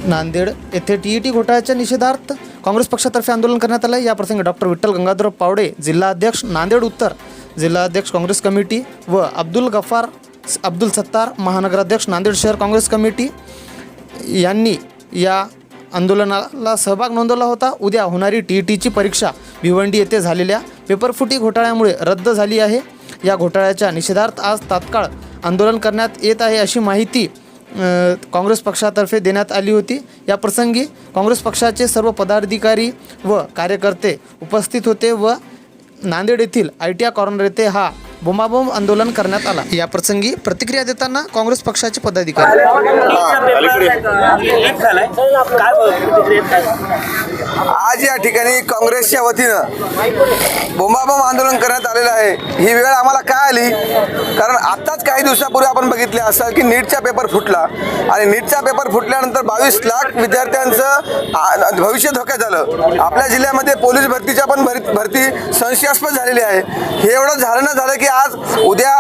नांदेड येथे टीईटी घोटाळ्याच्या निषेधार्थ काँग्रेस पक्षातर्फे आंदोलन करण्यात आले। या प्रसंगी डॉक्टर विठ्ठल गंगाधर पावडे, जिल्हाध्यक्ष नांदेड उत्तर, जिल्हाध्यक्ष काँग्रेस कमिटी व अब्दुल गफार अब्दुल सत्तार, महानगराध्यक्ष नांदेड शहर काँग्रेस कमिटी यांनी या आंदोलनाला सहभाग नोंदवला होता। उद्या होणारी टीईटीची परीक्षा भिवंडी येथे झालेल्या पेपरफुटी घोटाळ्यामुळे रद्द झाली आहे। या घोटाळ्याच्या निषेधार्थ आज तात्काळ आंदोलन करण्यात येत आहे अशी माहिती काँग्रेस पक्षातर्फे देण्यात आली होती। या प्रसंगी काँग्रेस पक्षाचे सर्व पदाधिकारी व कार्यकर्ते उपस्थित होते व नांदेड येथील ITI कॉर्नर येथे हा बोंबाबोंब आंदोलन करण्यात आला। या प्रसंगी प्रतिक्रिया देताना काँग्रेस पक्षाचे पदाधिकारी आज या ठिकाणी काँग्रेसच्या वतीनं बोंबाबोंब आंदोलन करण्यात आलेलं आहे। ही वेळ आम्हाला काय आली, कारण आत्ताच काही दिवसापूर्वी आपण भगितले असाल की नीटचा पेपर फुटला आणि नीटचा पेपर फुटल्यानंतर 22 लाख विद्यार्थ्यांचं भविष्य धोक्यात आलं। आपल्या जिल्ह्यामध्ये पोलीस भरतीच्या पण भरती संशयास्पद झालेली आहे। हे एवढं झालं ना झालं की आज उद्या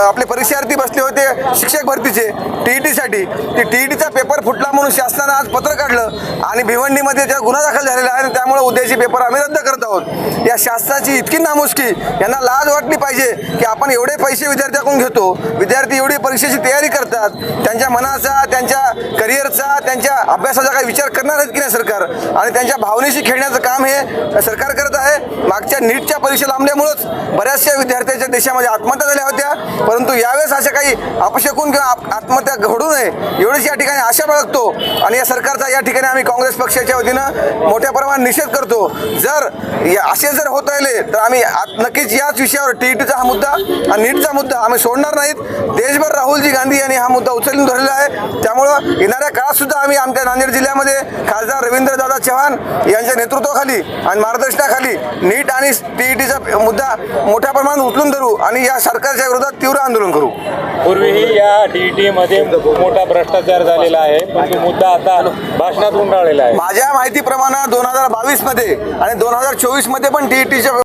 आपले परीक्षार्थी बसले होते शिक्षक भरतीचे टीईटीसाठी, ते टीईटीचा पेपर फुटला म्हणून शासनानं आज पत्र काढलं आणि भिवंडीमध्ये त्या गुन्हा दाखल झालेला आहे। त्यामुळे उद्याची पेपर आम्ही रद्द करत आहोत। या शासनाची इतकी नामुष्की, यांना लाज वाटली पाहिजे की आपण एवढे पैसे विद्यार्थ्याकडून घेतो, विद्यार्थी एवढी परीक्षेची तयारी करतात, त्यांच्या मनाचा, त्यांच्या करिअरचा, त्यांच्या अभ्यासाचा काही विचार करणार आहेत की नाही सरकार, आणि त्यांच्या भावनेशी खेळण्याचं काम हे सरकार करत आहे। मागच्या नीटच्या परीक्षा लांबल्यामुळेच बऱ्याचशा विद्यार्थ्यांच्या देशामध्ये आत्महत्या झाल्या होत्या, परंतु यावेळेस अशा काही अपशकून किंवा आत्महत्या घडू नये एवढीच या ठिकाणी आशा बाळगतो आणि या सरकारचा या ठिकाणी आम्ही काँग्रेस पक्षाच्या वतीनं मोठ्या प्रमाणात निषेध करतो। जर असे जर होत राहिले तर आम्ही नक्कीच याच विषयावर टीईटीचा हा मुद्दा आणि नीटचा मुद्दा आम्ही सोडणार नाहीत। देशभर राहुलजी गांधी यांनी हा मुद्दा उचलून धरलेला आहे। त्यामुळं येणाऱ्या काळात सुद्धा आम्ही आमच्या नांदेड जिल्ह्यामध्ये खासदार रवींद्रदादा चव्हाण यांच्या नेतृत्वाखाली आणि मार्गदर्शनाखाली नीट आणि टीईटीचा मुद्दा मोठ्या प्रमाणात उचलून धरू आणि या सरकारच्या विरोधात तीव्र आंदोलन करू। पूर्वीही या टीईटीमध्ये मोठा भ्रष्टाचार झालेला आहे, पण तो मुद्दा आता भाषणात गुंडाळलेला आहे। माझ्या माहितीप्रमाणे 2022 मध्ये आणि 2024 मध्ये पण टीईटीच्या